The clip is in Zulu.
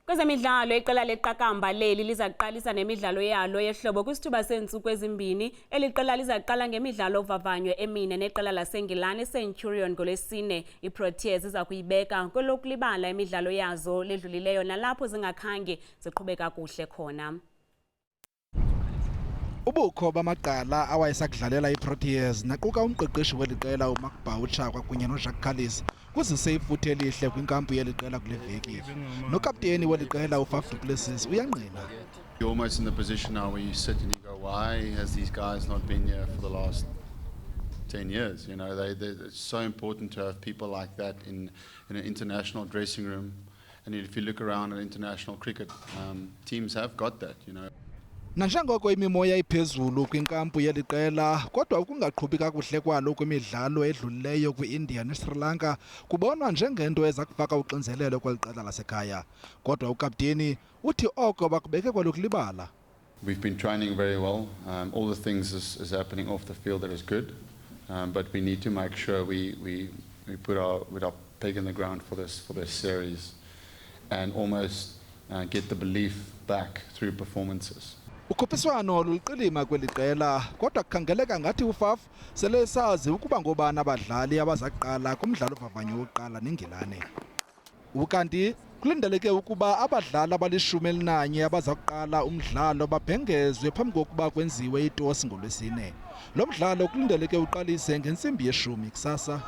Kwezemidlalo, iqela leqakamba leli lizakuqalisa nemidlalo yalo yehlobo kwisithuba seentsuku ezimbini. Eliqela lizakuqala ngemidlalo vavanyo emine neqela laseNgilane eCenturion ngolwesine. IiProteas zizakuyibeka kwelokulibala imidlalo yazo ledlulileyo nalapho zingakhange ziqhube kakuhle khona. Ubukho bamaqala awayesakudlalela iProteas naquka umqeqeshi weliqela uMakbawutsha kwakunye noZakukhalisa kuzise ifuthe elihle kwinkampu yeliqela kule veki. Nokapteni weliqela uFafduplessis uyangqina. You're almost in the position now where you sit and you go, why has these guys not been here for the last 10 years? You know, it's so important to have people like that in an international dressing room. And if you look around at international cricket, teams have got that, you know. Nanjengoko imimoya iphezulu kwinkampu yeliqela kodwa ukungaqhubi kakuhle kwalo kwimidlalo edlulileyo kwi-India neSri Lanka kubonwa njengento eza kufaka uxinzelelo kweliqela lasekhaya. Kodwa ukapteni uthi oko bakubeke kwelokulibala. We've been training very well. All the things is happening off the field that is good. But we need to make sure we put our peg in the ground for this series and almost get the belief back through performances. Ukhuphiswano luliqilima kweliqela kodwa kukhangeleka ngathi uFaf sele sazi ukuba ngobani abadlali abazakuqala kumdlalo vavanyo wokuqala neNgilane. Ukanti kulindeleke ukuba abadlali abali-11 abazakuqala umdlalo babhengezwe phambi kokuba kwenziwe itosi ngolwesine. Lo mdlalo kulindeleke uqalise ngentsimbi ye-10 kusasa.